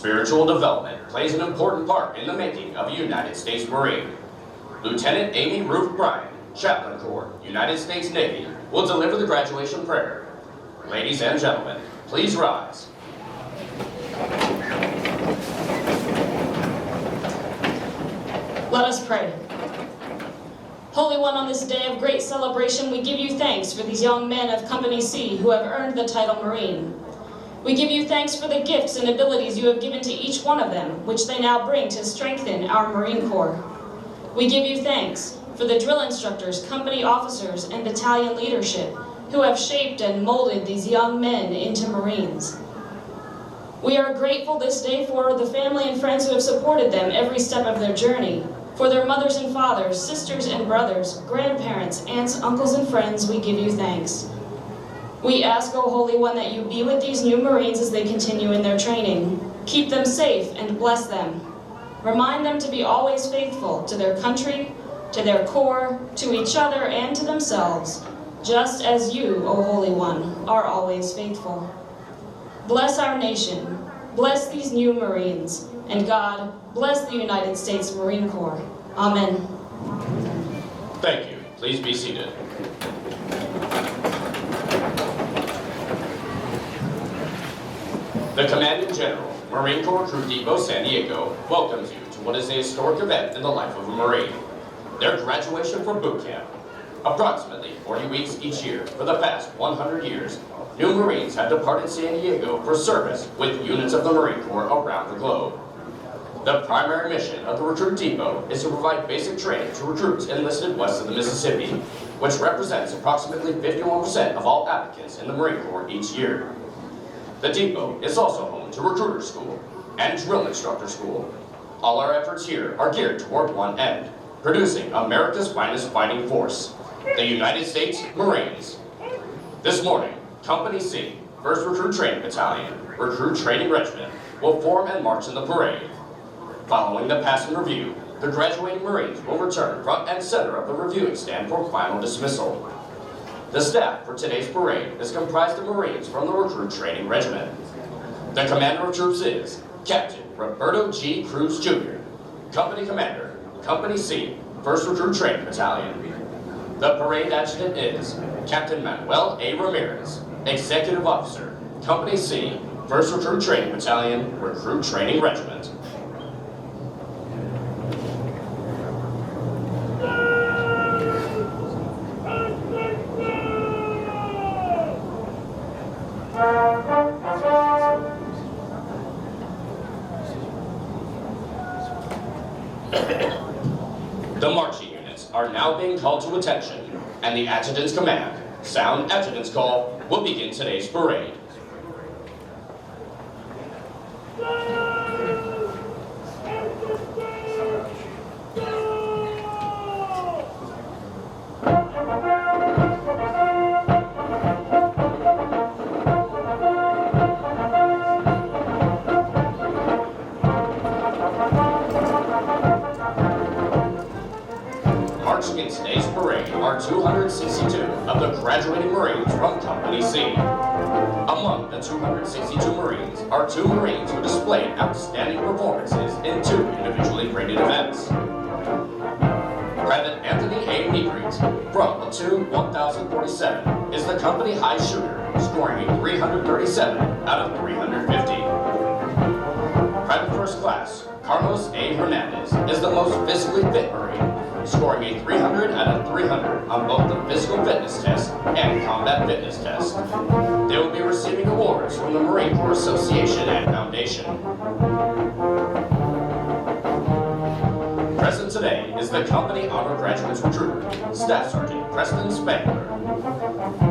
Spiritual development plays an important part in the making of a United States Marine. Lieutenant Amy Ruth Bryan, Chaplain Corps, United States Navy, will deliver the graduation prayer. Ladies and gentlemen, please rise. Let us pray. Holy One, on this day of great celebration, we give you thanks for these young men of Company C who have earned the title Marine. We give you thanks for the gifts and abilities you have given to each one of them, which they now bring to strengthen our Marine Corps. We give you thanks for the drill instructors, company officers, and battalion leadership who have shaped and molded these young men into Marines. We are grateful this day for the family and friends who have supported them every step of their journey. For their mothers and fathers, sisters and brothers, grandparents, aunts, uncles, and friends, we give you thanks. We ask, O Holy One, that you be with these new Marines as they continue in their training. Keep them safe and bless them. Remind them to be always faithful to their country, to their Corps, to each other, and to themselves, just as you, O Holy One, are always faithful. Bless our nation, bless these new Marines, and God, bless the United States Marine Corps. Amen. Thank you. Please be seated. The Commanding General, Marine Corps Recruit Depot, San Diego, welcomes you to what is a historic event in the life of a Marine, their graduation from boot camp. Approximately 40 weeks each year for the past 100 years, new Marines have departed San Diego for service with units of the Marine Corps around the globe. The primary mission of the Recruit Depot is to provide basic training to recruits enlisted west of the Mississippi, which represents approximately 51% of all applicants in the Marine Corps each year. The depot is also home to Recruiter School and Drill Instructor School. All our efforts here are geared toward one end, producing America's finest fighting force, the United States Marines. This morning, Company C, 1st Recruit Training Battalion, Recruit Training Regiment, will form and march in the parade. Following the passing review, the graduating Marines will return front and center of the reviewing stand for final dismissal. The staff for today's parade is comprised of Marines from the Recruit Training Regiment. The commander of troops is Captain Roberto G. Cruz Jr., Company Commander, Company C, 1st Recruit Training Battalion. The parade adjutant is Captain Manuel A. Ramirez, Executive Officer, Company C, 1st Recruit Training Battalion, Recruit Training Regiment. The marching units are now being called to attention, and the adjutant's command, sound adjutant's call, will begin today's parade. Marching in today's parade are 262 of the graduating Marines from Company C. Among the 262 Marines are 2 Marines who displayed outstanding performances in 2 individually graded events. Private Anthony A. Negreet from Platoon 1047 is the company high shooter, scoring a 337 out of 350. Private First Class Carlos A. Hernandez is the most physically fit Marine, scoring a 300 out of 300 on both the physical fitness test and combat fitness test. They will be receiving awards from the Marine Corps Association and Foundation. Present today is the Company Honor Graduates Recruiter, Staff Sergeant Preston Spangler.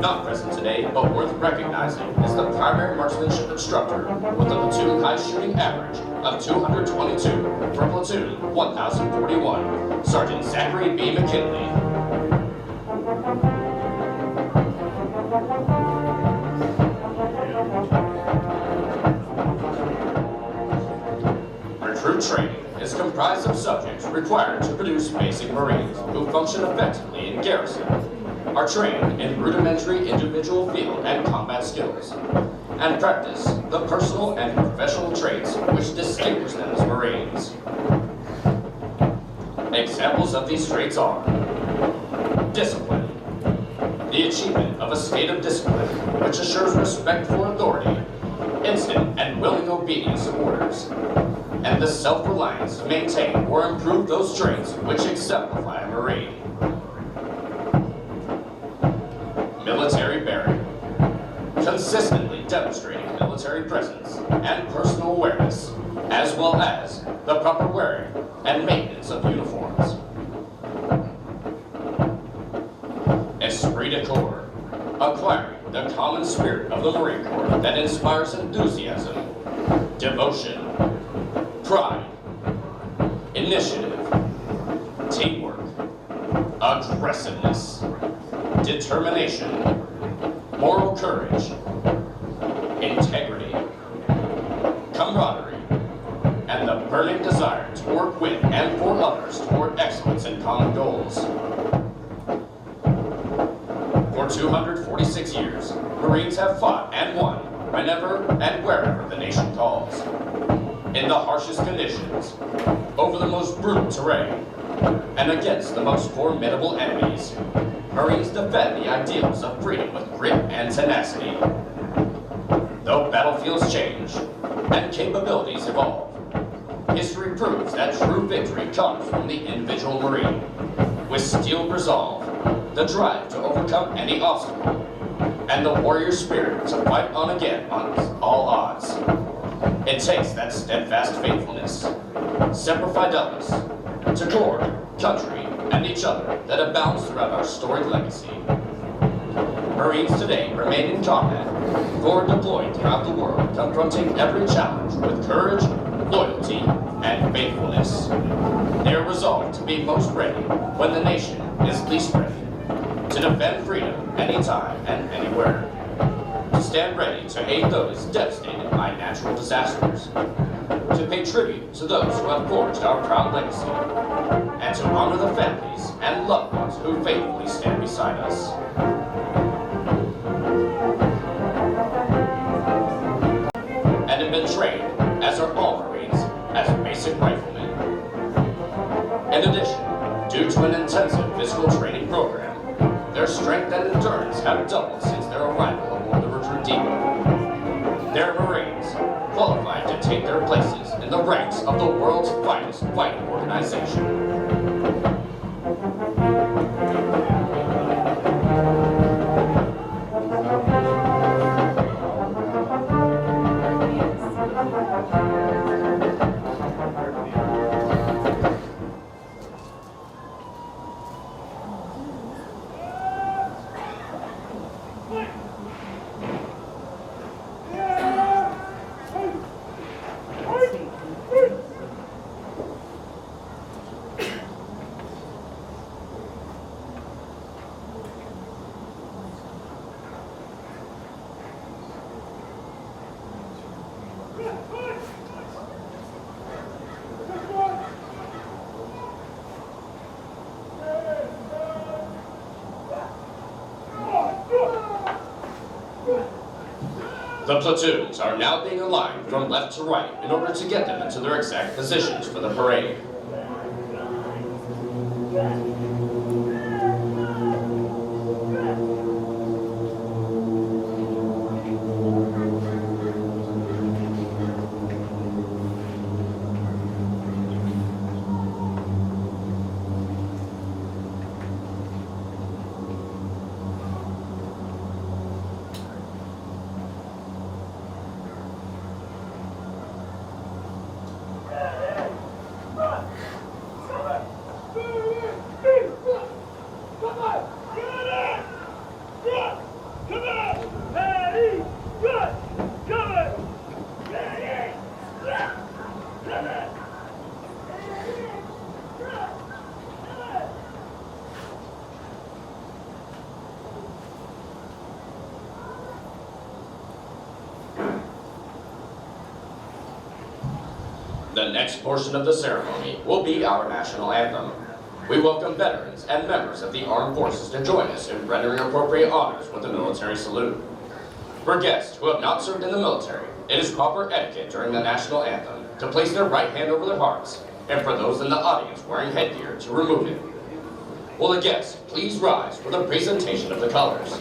Not present today, but worth recognizing, is the primary marksmanship instructor with a platoon high shooting average of 222 for Platoon 1041, Sergeant Zachary B. McKinley. Recruit training is comprised of subjects required to produce basic Marines who function effectively in garrison. are trained in rudimentary individual field and combat skills, and practice the personal and professional traits which distinguish them as Marines. Examples of these traits are discipline, the achievement of a state of discipline which assures respect for authority, instant and willing obedience to orders, and the self-reliance to maintain or improve those traits which exemplify a Marine. Military bearing, consistently demonstrating military presence and personal awareness, as well as the proper wearing and maintenance of uniforms. Esprit de corps, acquiring the common spirit of the Marine Corps that inspires enthusiasm, devotion, pride, initiative, teamwork, aggressiveness, determination, moral courage, integrity, camaraderie, and the burning desire to work with and for others toward excellence in common goals. For 246 years, Marines have fought and won whenever and wherever the nation calls. In the harshest conditions, over the most brutal terrain, and against the most formidable enemies, Marines defend the ideals of freedom with grit and tenacity. Though battlefields change and capabilities evolve, history proves that true victory comes from the individual Marine, with steel resolve, the drive to overcome any obstacle, and the warrior spirit to fight on again on all odds. It takes that steadfast faithfulness, semper fidelis, to corps, country, and each other that abounds throughout our storied legacy. Marines today remain in combat, forward deployed throughout the world, confronting every challenge with courage, loyalty, and faithfulness. They are resolved to be most ready when the nation is least ready, to defend freedom anytime and anywhere, to stand ready to aid those devastated by natural disasters, to pay tribute to those who have forged our proud legacy, and to honor the families and loved ones who faithfully stand beside us. And have been trained, as are all Marines, as basic riflemen. In addition, due to an intensive physical training program, their strength and endurance have doubled since their arrival aboard the Recruit Depot. They're Marines, qualified to take their places in the ranks of the world's finest fighting organization. The platoons are now being aligned from left to right in order to get them into their exact positions for the parade. The next portion of the ceremony will be our national anthem. We welcome veterans and members of the armed forces to join us in rendering appropriate honors with the military salute. For guests who have not served in the military, it is proper etiquette during the national anthem to place their right hand over their hearts, and for those in the audience wearing headgear to remove it. Will the guests please rise for the presentation of the colors?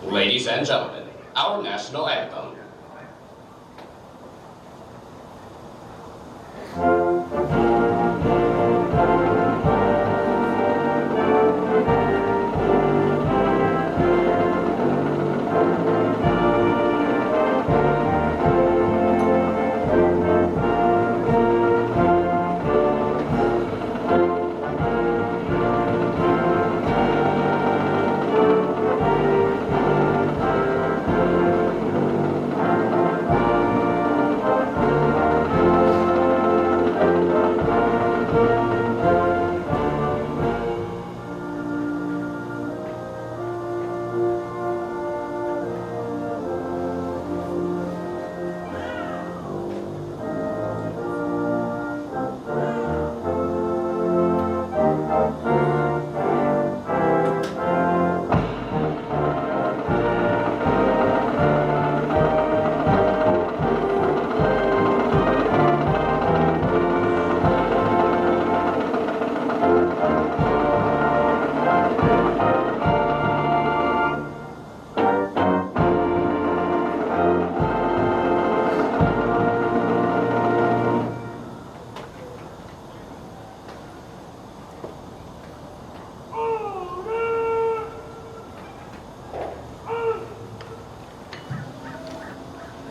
Ladies and gentlemen, our national anthem.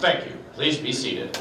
Thank you. Please be seated.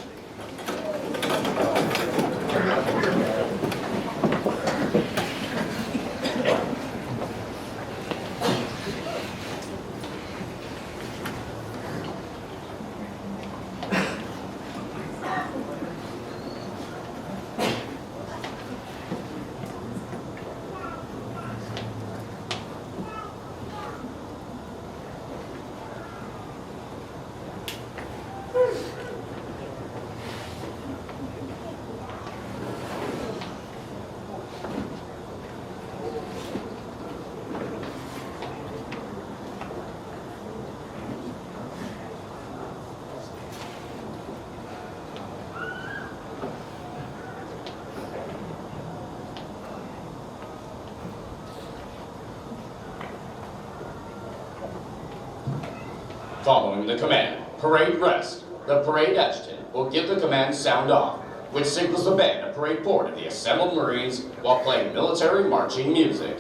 Following the command, parade rest, the parade adjutant will give the command sound off, which signals the band to parade forward of the assembled Marines while playing military marching music.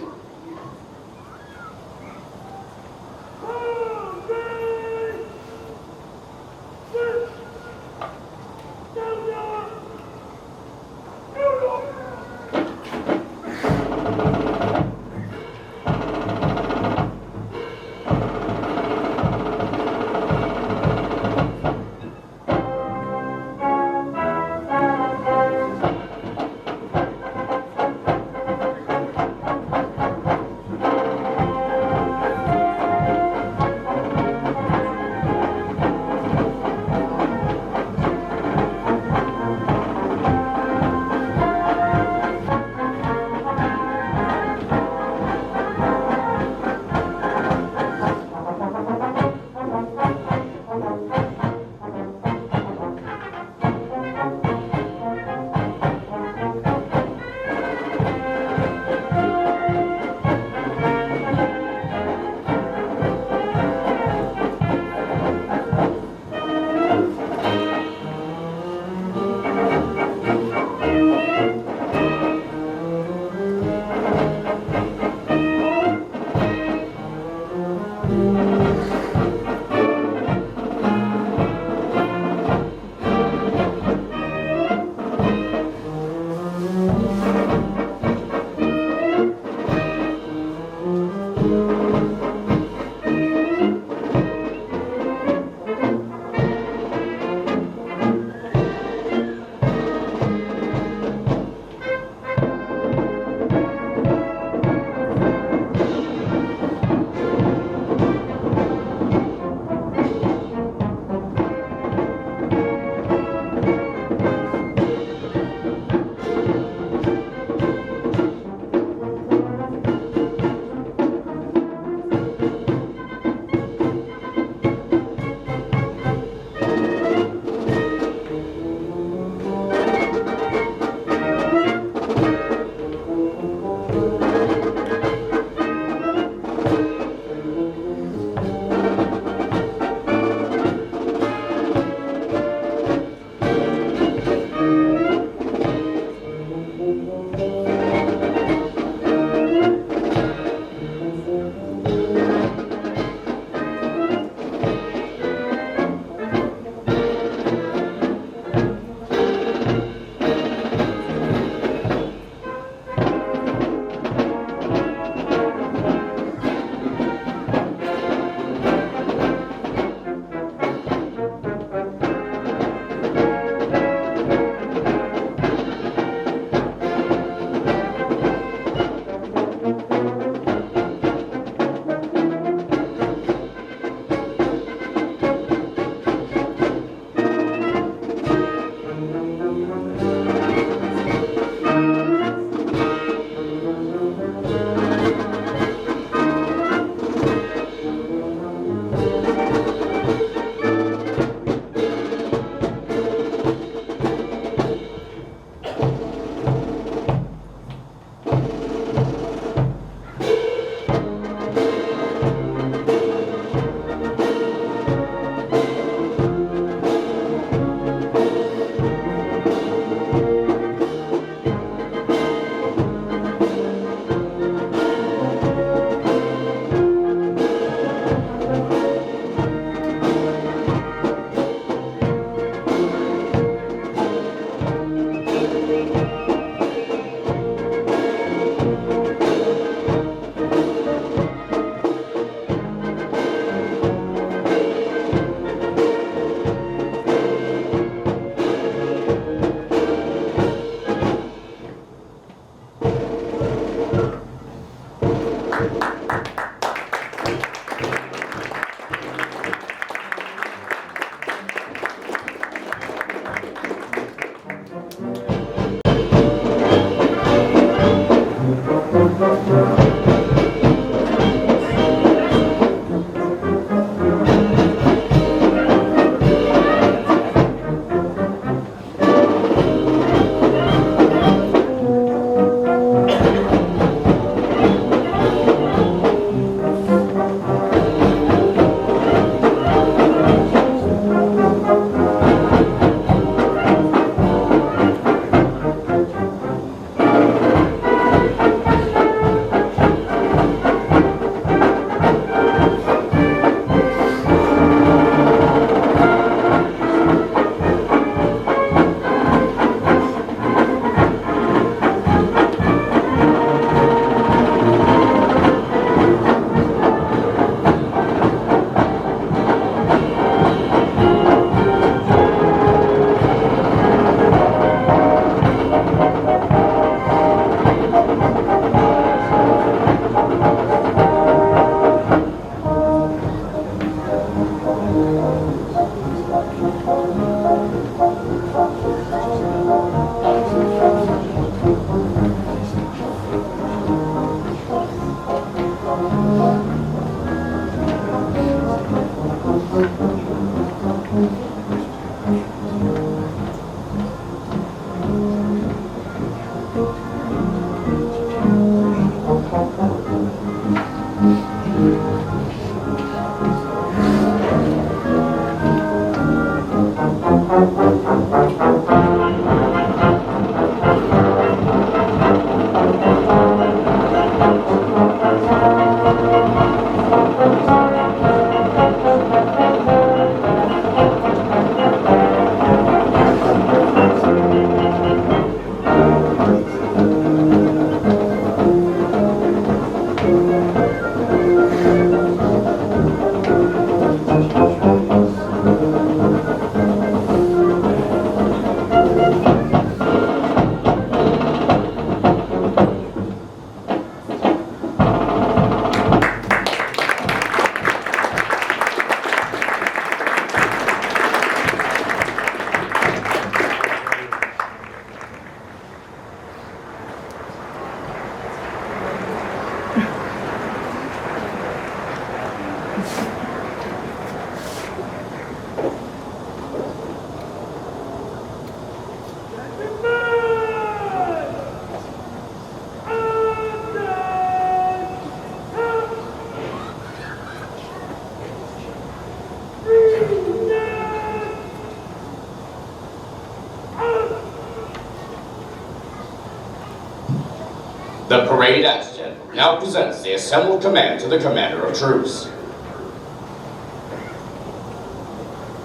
The parade adjutant now presents the assembled command to the commander of troops.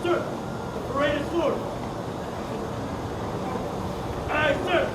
Sir, the parade is forward. Aye, sir.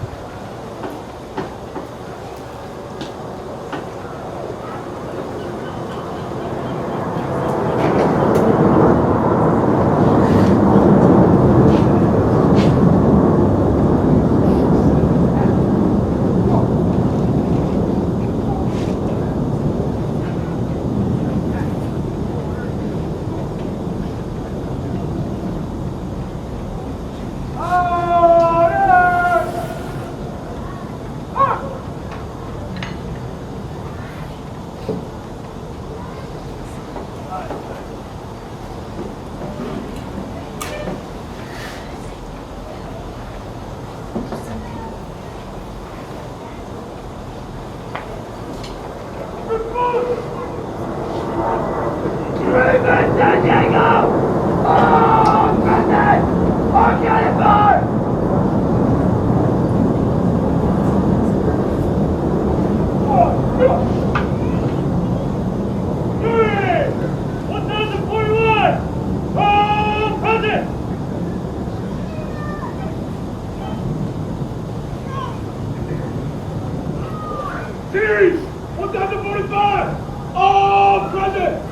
Series 1045. All present.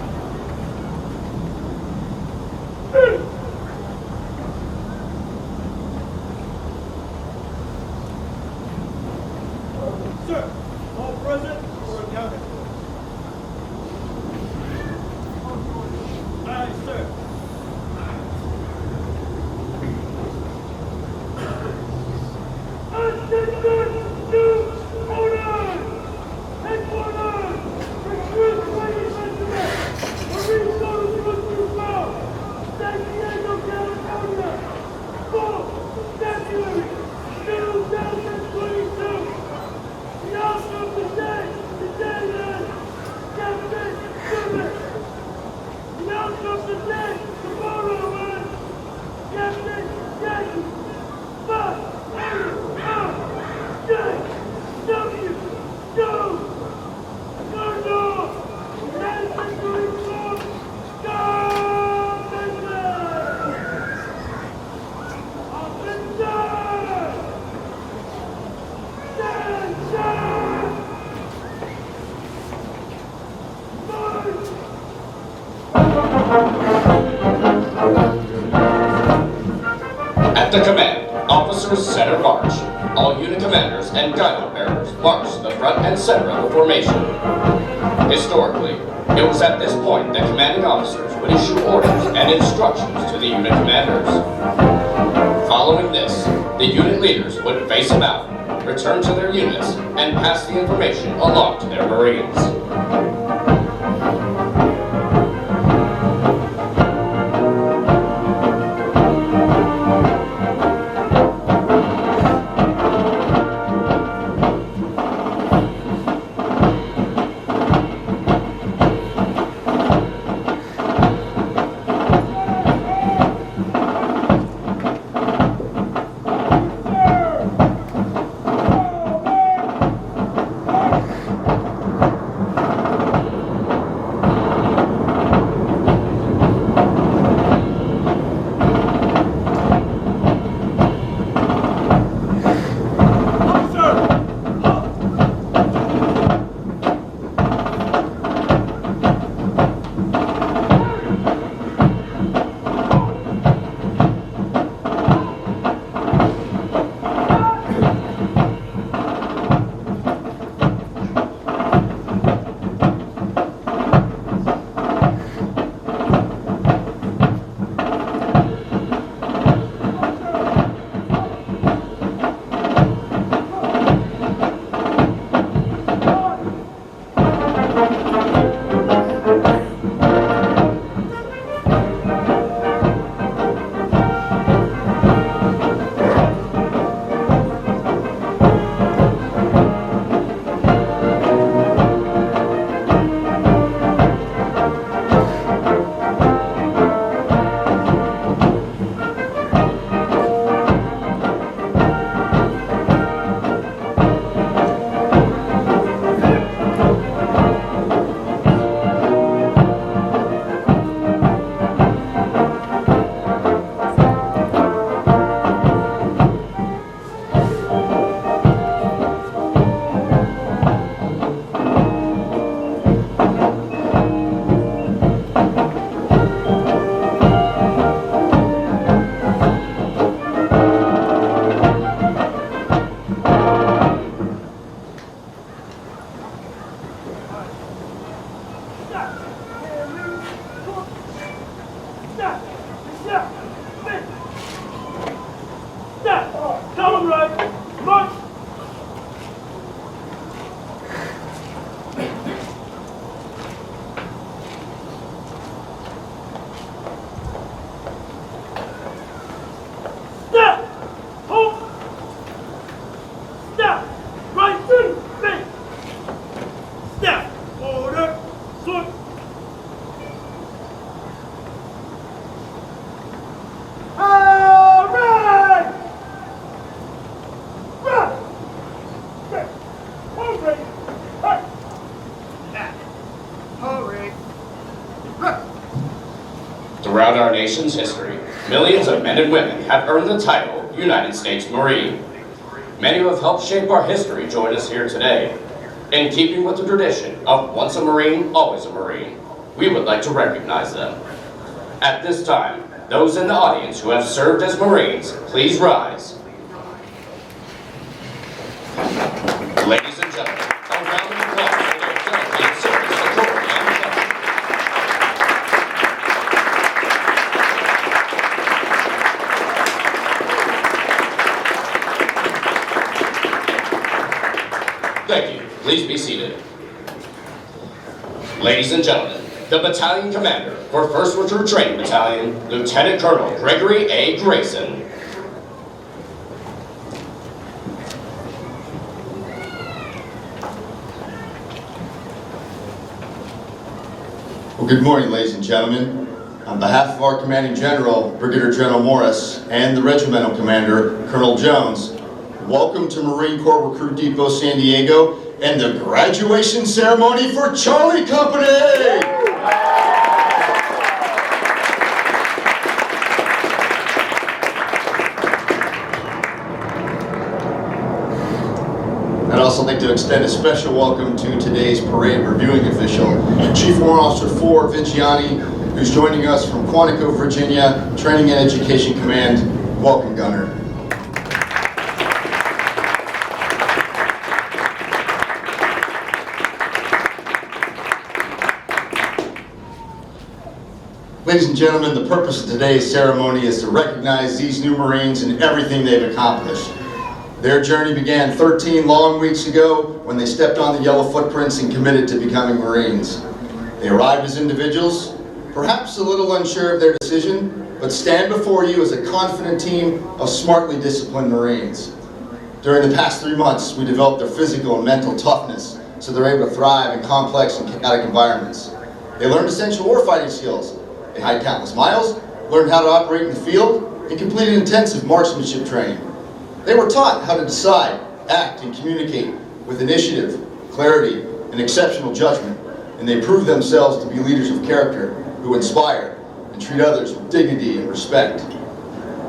Sir, all present or accounted for? Aye, sir. Attention to orders! Headquarters! Recruit Training Battalion! Marine Corps Recruit Battalion! San Diego, California! Full February 2022! The outcome of the day is Captain Summit! The outcome of the day tomorrow is Captain Yankee! But W. Go! Colonel! United States Marine Corps! Go! Officer! Attention! March! At the command, officers center march. All unit commanders and guidon bearers march to the front and center of the formation. Historically, it was at this point that commanding officers would issue orders and instructions to the unit commanders. Following this, the unit leaders would face them out, return to their units, and pass the information along to their Marines. Throughout our nation's history, millions of men and women have earned the title United States Marine. Many who have helped shape our history join us here today. In keeping with the tradition of once a Marine, always a Marine, we would like to recognize them. At this time, those in the audience who have served as Marines, please rise. Ladies and gentlemen, a round of applause for their dedicated service to Corps and country. Thank you. Please be seated. Ladies and gentlemen, the battalion commander for 1st Recruit Training Battalion, Lieutenant Colonel Gregory A. Grayson. Well, good morning, ladies and gentlemen. On behalf of our Commanding General, Brigadier General Morris, and the Regimental Commander, Colonel Jones, welcome to Marine Corps Recruit Depot San Diego and the graduation ceremony for Charlie Company! I'd also like to extend a special welcome to today's parade reviewing official, Chief Warrant Officer 4 Vigiani, who's joining us from Quantico, Virginia, Training and Education Command. Welcome, Gunner. Ladies and gentlemen, the purpose of today's ceremony is to recognize these new Marines and everything they've accomplished. Their journey began 13 long weeks ago when they stepped on the yellow footprints and committed to becoming Marines. They arrived as individuals, perhaps a little unsure of their decision, but stand before you as a confident team of smartly disciplined Marines. During the past 3 months, we developed their physical and mental toughness so they're able to thrive in complex and chaotic environments. They learned essential warfighting skills. They hiked countless miles, learned how to operate in the field, and completed intensive marksmanship training. They were taught how to decide, act, and communicate with initiative, clarity, and exceptional judgment, and they proved themselves to be leaders of character who inspire and treat others with dignity and respect.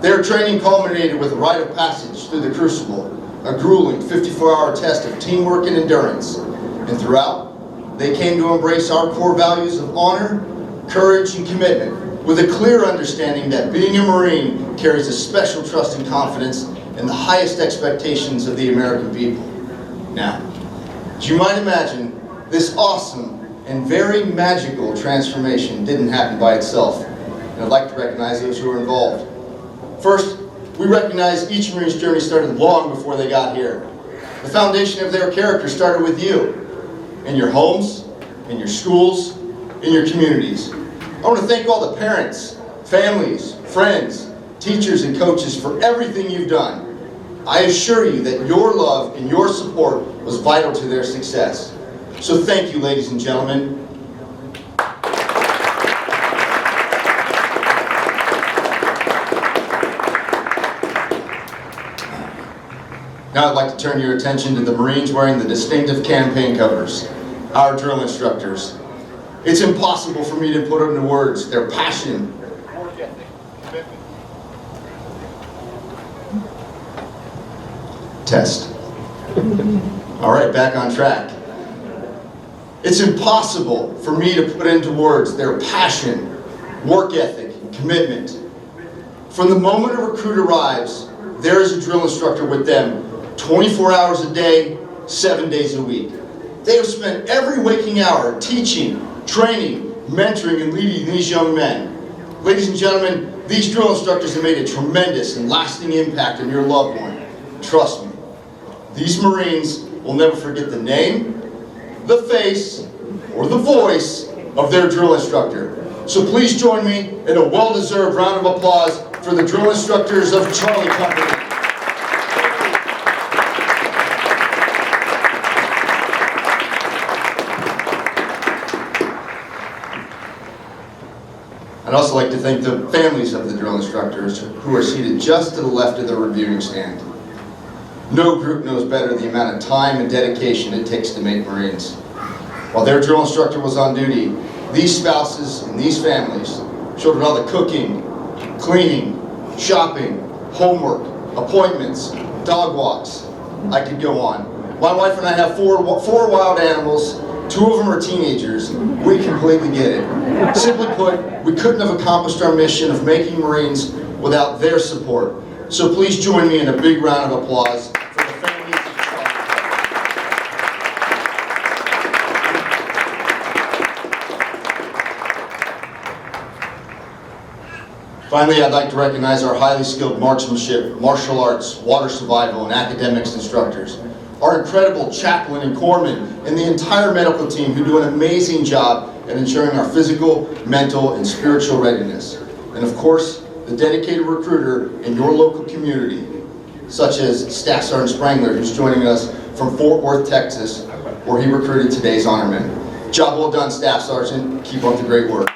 Their training culminated with a rite of passage through the Crucible, a grueling 54-hour test of teamwork and endurance, and throughout, they came to embrace our core values of honor, courage, and commitment, with a clear understanding that being a Marine carries a special trust and confidence and the highest expectations of the American people. Now, as you might imagine, this awesome and very magical transformation didn't happen by itself, and I'd like to recognize those who are involved. First, we recognize each Marine's journey started long before they got here. The foundation of their character started with you, in your homes, in your schools, in your communities. I want to thank all the parents, families, friends, teachers, and coaches for everything you've done. I assure you that your love and your support was vital to their success. So thank you, ladies and gentlemen. Now I'd like to turn your attention to the Marines wearing the distinctive campaign covers, our drill instructors. It's impossible for me to put into words their passion, work ethic, commitment. Test. All right, back on track. It's impossible for me to put into words their passion, work ethic, commitment. From the moment a recruit arrives, there is a drill instructor with them 24 hours a day, 7 days a week. They have spent every waking hour teaching, training, mentoring, and leading these young men. Ladies and gentlemen, these drill instructors have made a tremendous and lasting impact on your loved one. Trust me. These Marines will never forget the name, the face, or the voice of their drill instructor. So please join me in a well-deserved round of applause for the drill instructors of Charlie Company. I'd also like to thank the families of the drill instructors who are seated just to the left of the reviewing stand. No group knows better the amount of time and dedication it takes to make Marines. While their drill instructor was on duty, these spouses and these families shouldered all the cooking, cleaning, shopping, homework, appointments, dog walks. I could go on. My wife and I have four wild animals. 2 of them are teenagers. We completely get it. Simply put, we couldn't have accomplished our mission of making Marines without their support. So please join me in a big round of applause for the families of the child. Finally, I'd like to recognize our highly skilled marksmanship, martial arts, water survival, and academics instructors, our incredible chaplain and corpsmen, and the entire medical team who do an amazing job at ensuring our physical, mental, and spiritual readiness. And of course, the dedicated recruiter in your local community, such as Staff Sergeant Sprangler, who's joining us from Fort Worth, Texas, where he recruited today's honormen. Job well done, Staff Sergeant. Keep up the great work.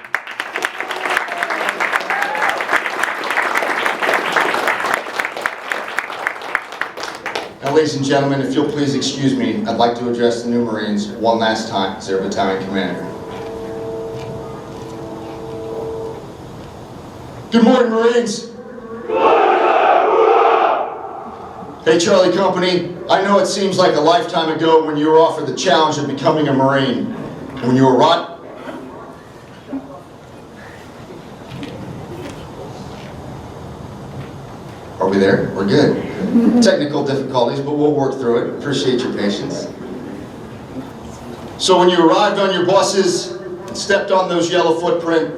Now, ladies and gentlemen, if you'll please excuse me, I'd like to address the new Marines one last time as their battalion commander. Good morning, Marines. Hey, Charlie Company, I know it seems like a lifetime ago when you were offered the challenge of becoming a Marine. When you arrived, are we there? We're good. Technical difficulties, but we'll work through it. Appreciate your patience. So when you arrived on your buses and stepped on those yellow footprint,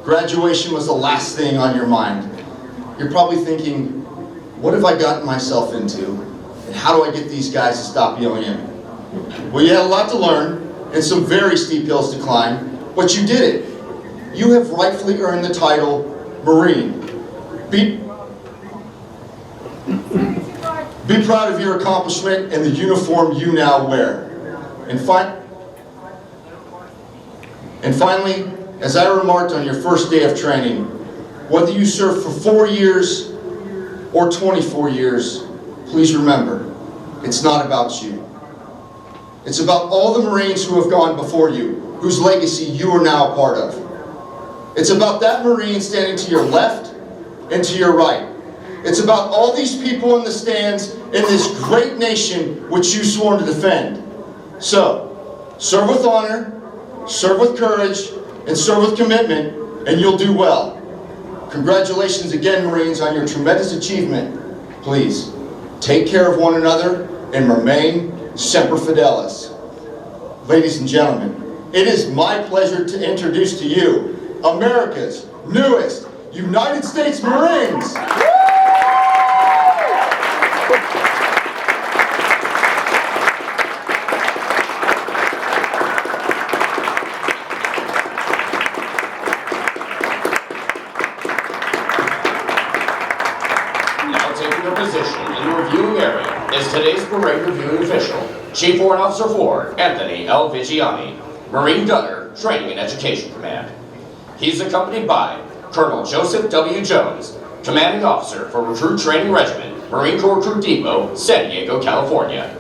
graduation was the last thing on your mind. You're probably thinking, what have I gotten myself into? And how do I get these guys to stop yelling at me? Well, you had a lot to learn and some very steep hills to climb, but you did it. You have rightfully earned the title Marine. Be proud of your accomplishment and the uniform you now wear. And finally, as I remarked on your first day of training, whether you serve for 4 years or 24 years, please remember, it's not about you. It's about all the Marines who have gone before you, whose legacy you are now a part of. It's about that Marine standing to your left and to your right. It's about all these people in the stands in this great nation which you sworn to defend. So, serve with honor, serve with courage, and serve with commitment, and you'll do well. Congratulations again, Marines, on your tremendous achievement. Please, take care of one another and remain Semper Fidelis. Ladies and gentlemen, it is my pleasure to introduce to you America's newest United States Marines. Is today's parade reviewing official, Chief Warrant Officer 4, Anthony L. Vigiani, Marine Gunner, Training and Education Command. He's accompanied by Colonel Joseph W. Jones, Commanding Officer for Recruit Training Regiment, Marine Corps Recruit Depot, San Diego, California.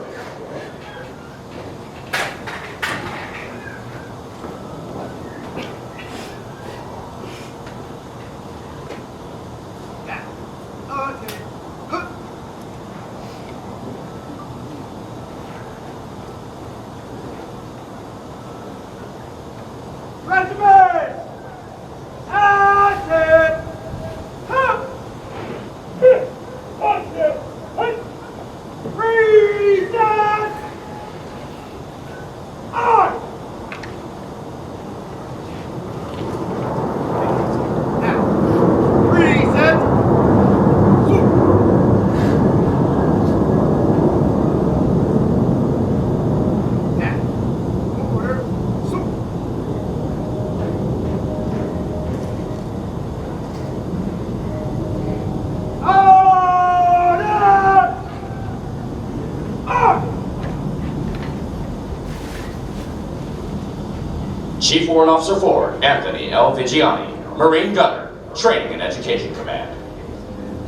Chief Warrant Officer 4, Anthony L. Vigiani, Marine Gunner, Training and Education Command.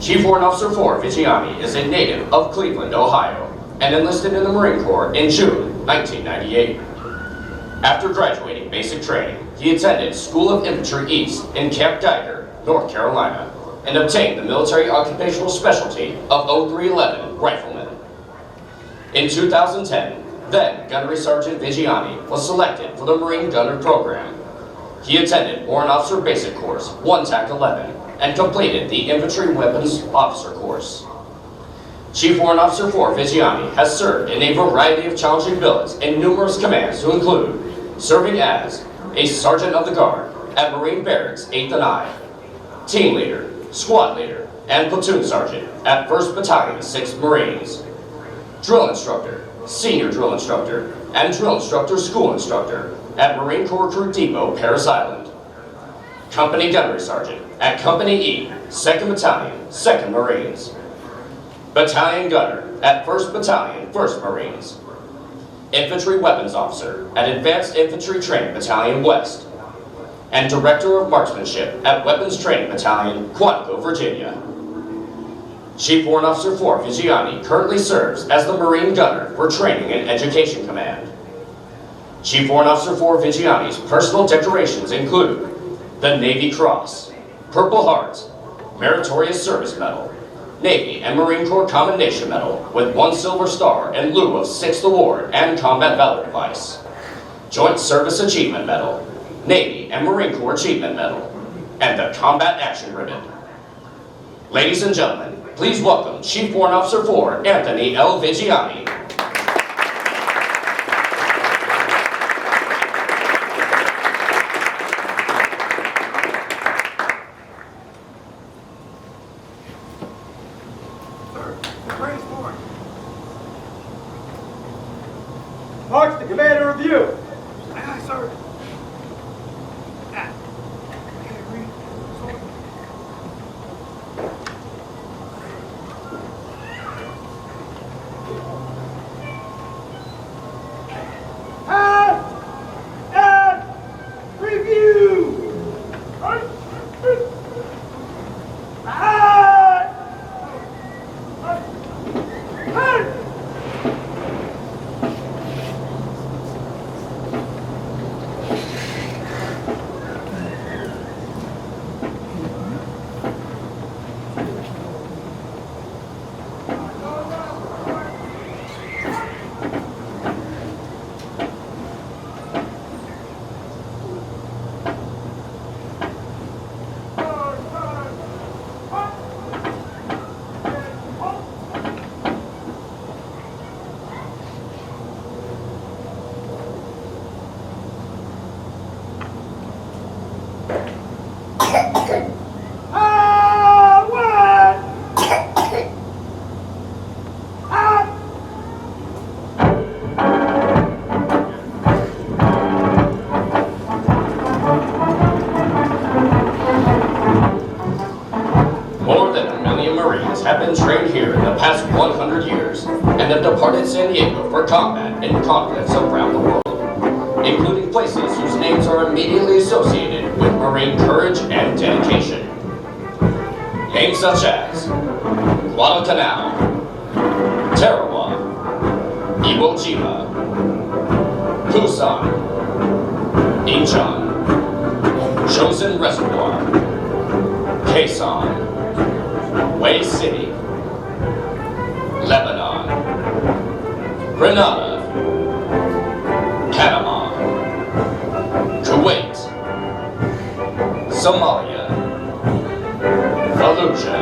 Chief Warrant Officer 4, Vigiani, is a native of Cleveland, Ohio, and enlisted in the Marine Corps in June 1998. After graduating basic training, he attended School of Infantry East in Camp Geiger, North Carolina, and obtained the military occupational specialty of 0311 Rifleman. In 2010, then Gunnery Sergeant Vigiani was selected for the Marine Gunner Program. He attended Warrant Officer Basic Course 1 TAC 11 and completed the Infantry Weapons Officer course. Chief Warrant Officer 4 Vigiani has served in a variety of challenging billets in numerous commands to include serving as a Sergeant of the Guard at Marine Barracks 8th and I, Team Leader, Squad Leader, and Platoon Sergeant at 1st Battalion 6th Marines, Drill Instructor, Senior Drill Instructor, and Drill Instructor School Instructor at Marine Corps Recruit Depot, Paris Island, Company Gunnery Sergeant at Company E, 2nd Battalion, 2nd Marines, Battalion Gunner at 1st Battalion, 1st Marines, Infantry Weapons Officer at Advanced Infantry Training Battalion West, and Director of Marksmanship at Weapons Training Battalion, Quantico, Virginia. Chief Warrant Officer 4 Vigiani currently serves as the Marine Gunner for Training and Education Command. Chief Warrant Officer 4 Vigiani's personal decorations include the Navy Cross, Purple Heart, Meritorious Service Medal, Navy and Marine Corps Commendation Medal with 1 Silver Star in lieu of 6th Award and Combat Valor Device, Joint Service Achievement Medal, Navy and Marine Corps Achievement Medal, and the Combat Action Ribbon. Ladies and gentlemen, please welcome Chief Warrant Officer 4 Anthony L. Vigiani. March the commander of you. Aye, aye, sir. San Diego for combat in conflicts around the world, including places whose names are immediately associated with Marine courage and dedication. Names such as Guadalcanal, Tarawa, Iwo Jima, Busan, Incheon, Chosin Reservoir, Quezon, Way City, Lebanon, Grenada, Panama, Kuwait, Somalia, Fallujah,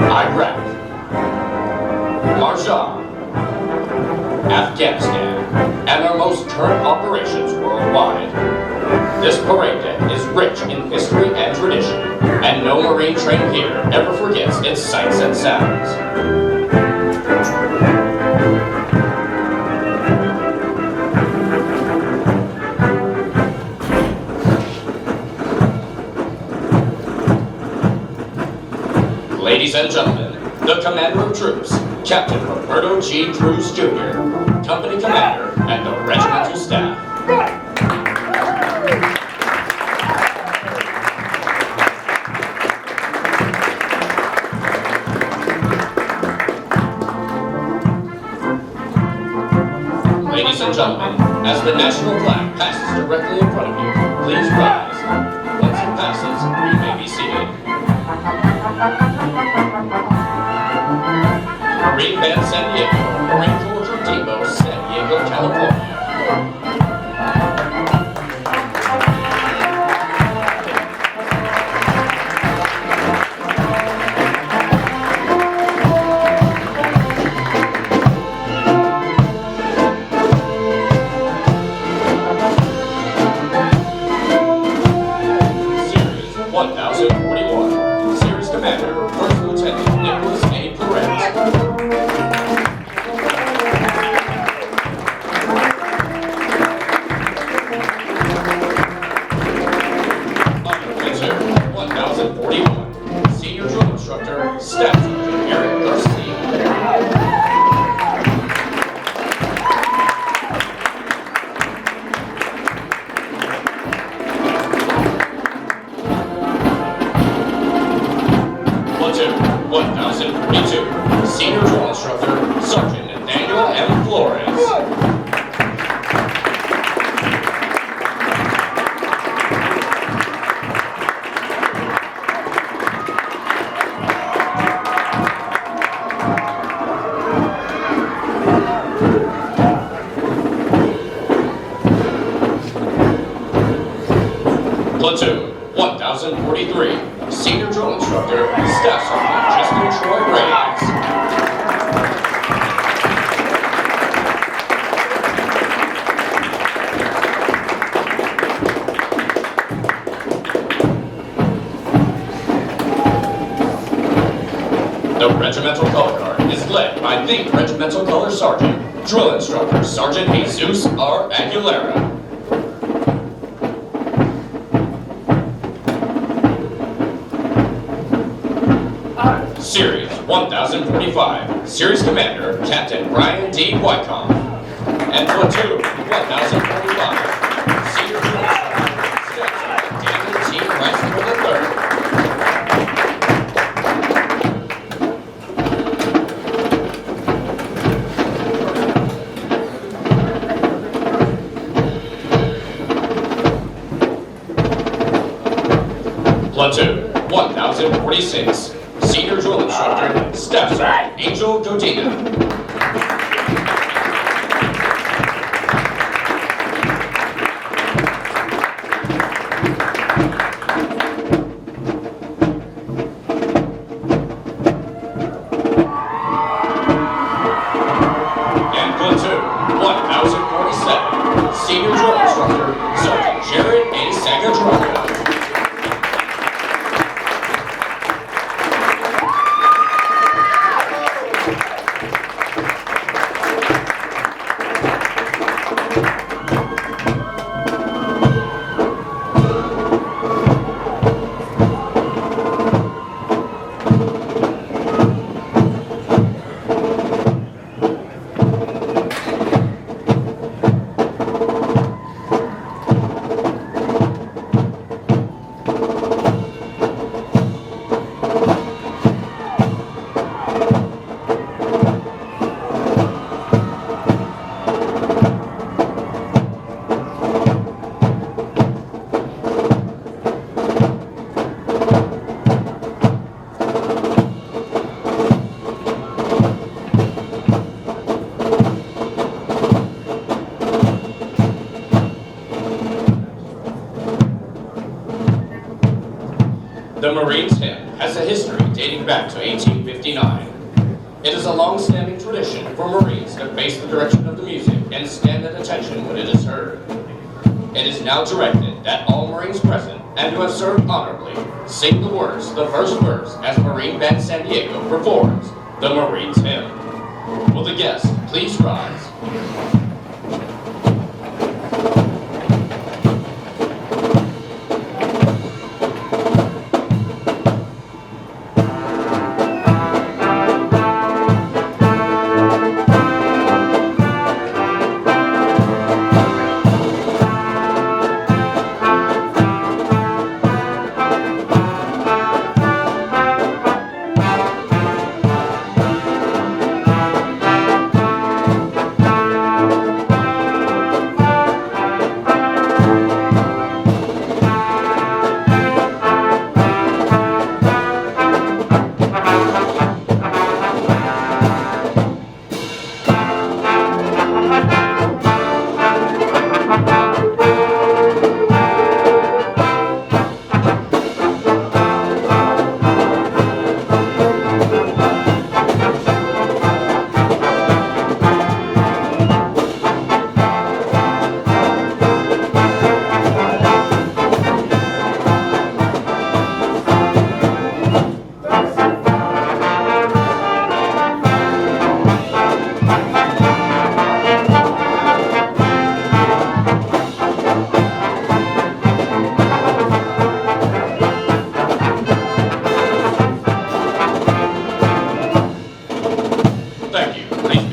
Iraq, Marjan, Afghanistan, and our most current operations worldwide. This parade deck is rich in history and tradition, and no Marine trained here ever forgets its sights and sounds. Ladies and gentlemen, the Commander of Troops, Captain Roberto G. Cruz Jr., Company Commander, and the Regimental Staff. Ladies and gentlemen, as the national flag passes directly in front of you, please rise. Once it passes, you may be seated. Marine Marine Band San Diego, Marine Corps Troop Depot, San Diego, California. Series 1041, Series Commander, First Lieutenant Nicholas A. Perez. Underofficer 1041, Senior Drill Instructor, Staff Sergeant Eric Garcia. Platoon 1042, Senior Drill Instructor, Sergeant Nathaniel M. Flores. Platoon 1043, Senior Drill Instructor, Staff Sergeant Justin Troy Reyes. The Regimental Color Guard is led by the Regimental Color Sergeant, Drill Instructor Sergeant Jesus R. Aguilera. Series 1045, Series Commander Captain Brian D. Wycombe. And Platoon 1045, Senior Drill Instructor, Staff Sergeant Daniel T. Rice III. Platoon 1046, Senior Drill Instructor, Staff Sergeant Angel Godina. And Platoon 1047, Senior Drill Instructor, Sergeant Jared A. Sagadraga. The Marines hymn has a history dating back to 1859. It is a long-standing tradition for Marines to face the direction of the music and stand at attention when it is heard. It is now directed that all Marines present and who have served honorably sing the words, the first verse, as Marine Band San Diego performs the Marines hymn. Will the guests please rise?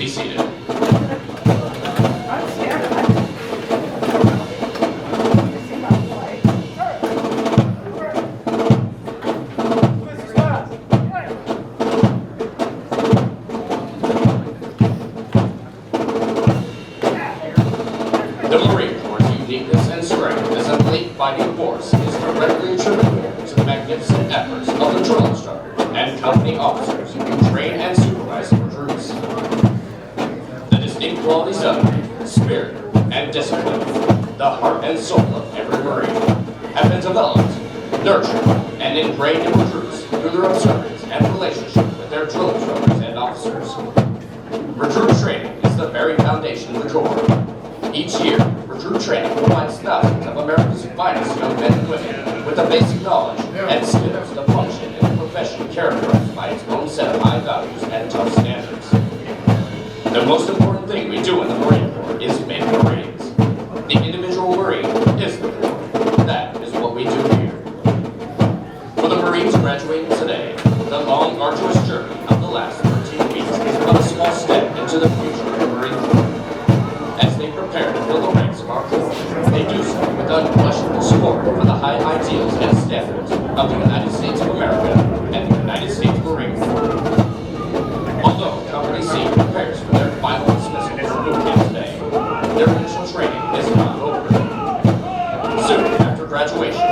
be seated. The Marine Corps' uniqueness and strength as a fleet fighting force is directly attributable to the magnificent efforts of the drill instructors and company officers who train and supervise the recruits. The distinct qualities of spirit and discipline, the heart and soul of every Marine, have been developed, nurtured, and ingrained in recruits through their observance and relationship with their drill instructors and officers. Recruit training is the very foundation of the Corps. Each year, recruit training provides thousands of America's finest young men and women with the basic knowledge and skills to function in a profession characterized by its own set of high values and tough standards. The most important thing we do in the Marine Corps is make Marines. The individual Marine is the Corps. That is what we do here. For the Marines graduating today, the long, arduous journey of the last 13 weeks is but a small step into the future of the Marine Corps. As they prepare to fill the ranks of our Corps, they do so with unquestionable support for the high ideals and standards of the United States of America and the United States Marine Corps. Although Company C prepares for their final dismissal from boot camp today, their initial training is not over. Soon after graduation,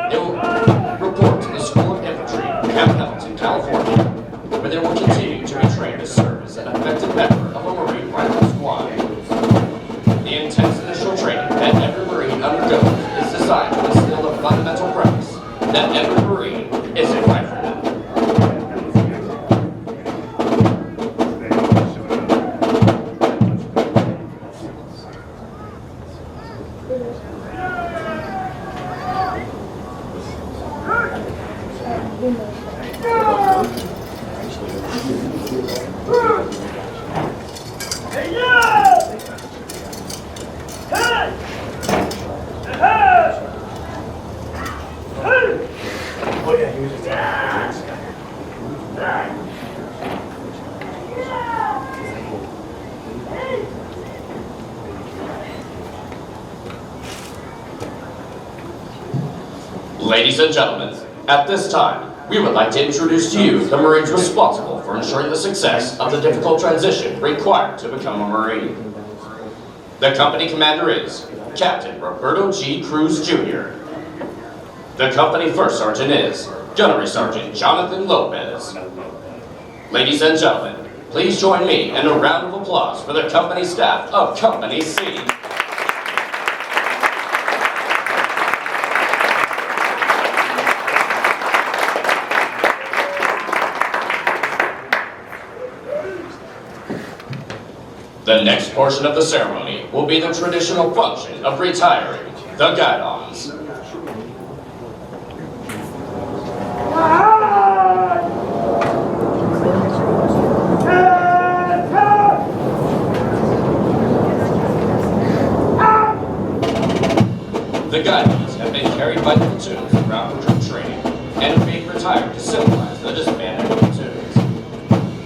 they will report to the School of Infantry, Pendleton, California, where they will continue to be trained to serve as an effective member of a Marine rifle squad. The intense initial training that every Marine undergoes is designed to instill the fundamental premise that every Marine is a rifleman. Ladies and gentlemen, at this time, we would like to introduce to you the Marines responsible for ensuring the success of the difficult transition required to become a Marine. The company commander is Captain Roberto G. Cruz, Jr. The company first sergeant is Gunnery Sergeant Jonathan Lopez. Ladies and gentlemen, please join me in a round of applause for the company staff of Company C. The next portion of the ceremony will be the traditional function of retiring the guidons. The guidons have been carried by the platoons throughout recruit training and are being retired to symbolize the disbanding of platoons.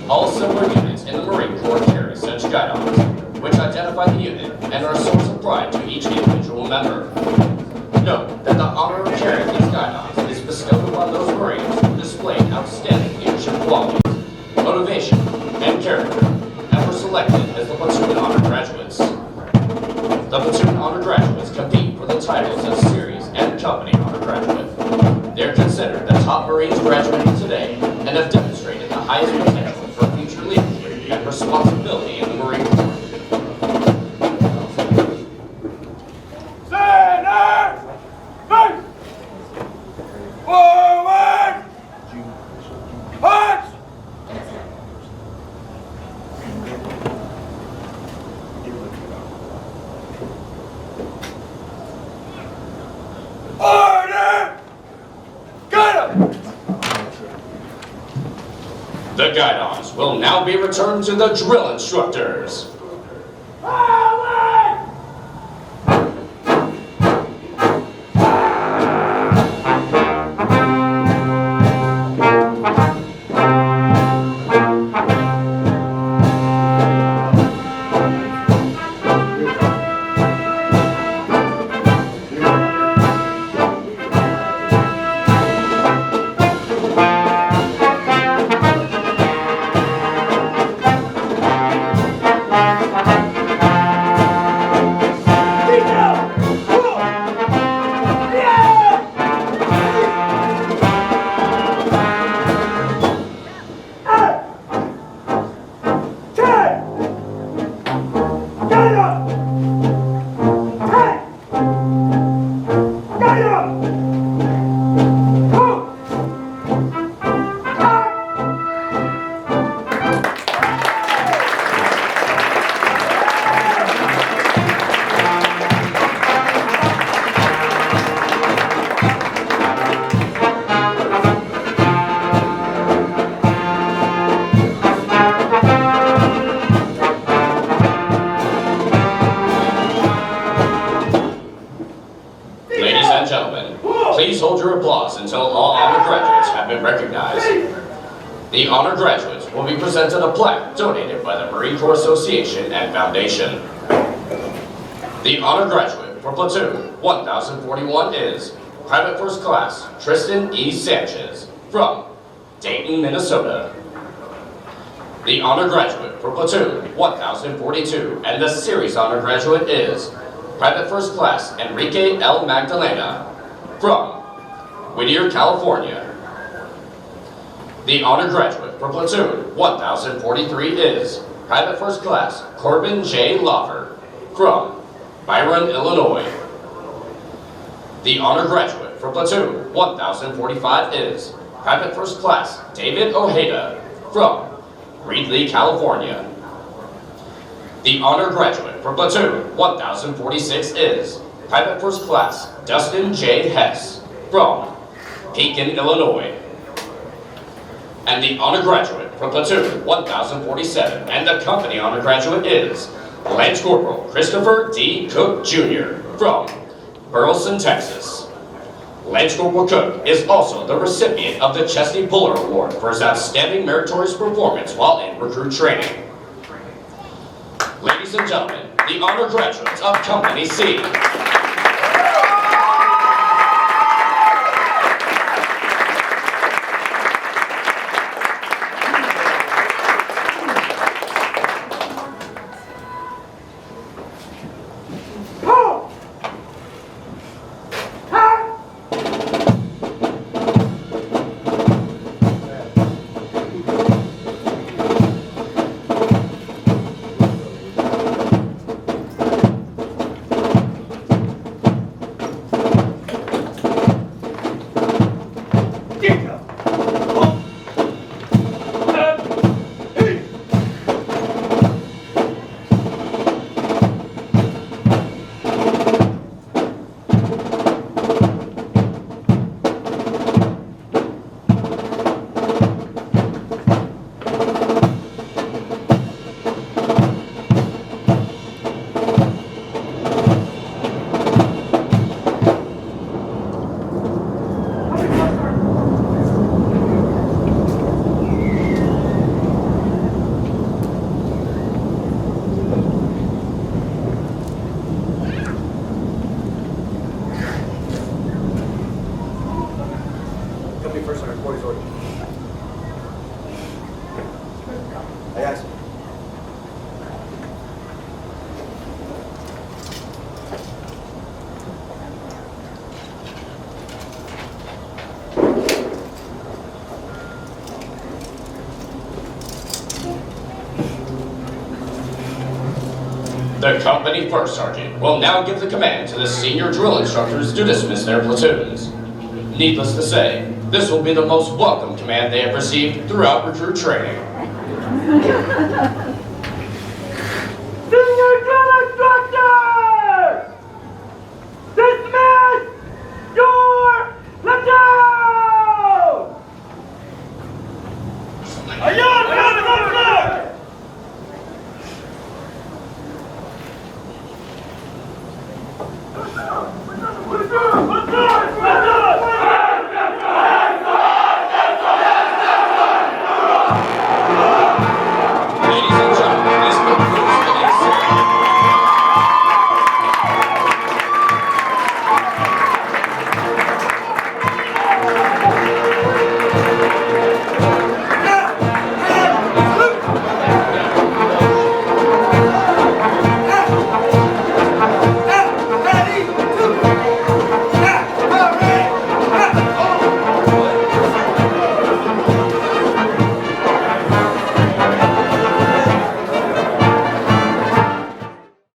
All similar units in the Marine Corps carry such guidons, which identify the unit and are a source of pride to each individual member. Note that the honor of carrying these guidons is bestowed upon those Marines who displayed outstanding leadership qualities, motivation, and character, and were selected as the platoon honor graduates. The platoon honor graduates compete for the titles of series and company honor graduate. They're considered the top Marines graduating today and have demonstrated the highest potential for future leadership and responsibility in the Marine Corps. The guidons will now be returned to the drill instructors. The honor graduates will be presented a plaque donated by the Marine Corps Association and Foundation. The honor graduate for Platoon 1041 is Private First Class Tristan E. Sanchez from Dayton, Minnesota. The honor graduate for Platoon 1042 and the series honor graduate is Private First Class Enrique L. Magdalena from Whittier, California. The honor graduate for Platoon 1043 is Private First Class Corbin J. Loffer from Byron, Illinois. The honor graduate for Platoon 1045 is Private First Class David Ojeda from Reedley, California. The honor graduate for Platoon 1046 is Private First Class Dustin J. Hess from Pekin, Illinois. And the honor graduate for Platoon 1047 and the company honor graduate is Lance Corporal Christopher D. Cook Jr. from Burleson, Texas. Lance Corporal Cook is also the recipient of the Chesney Puller Award for his outstanding meritorious performance while in recruit training. Ladies and gentlemen, the honor graduates of Company C. The company first sergeant will now give the command to the senior drill instructors to dismiss their platoons. Needless to say, this will be the most welcome command they have received throughout recruit training.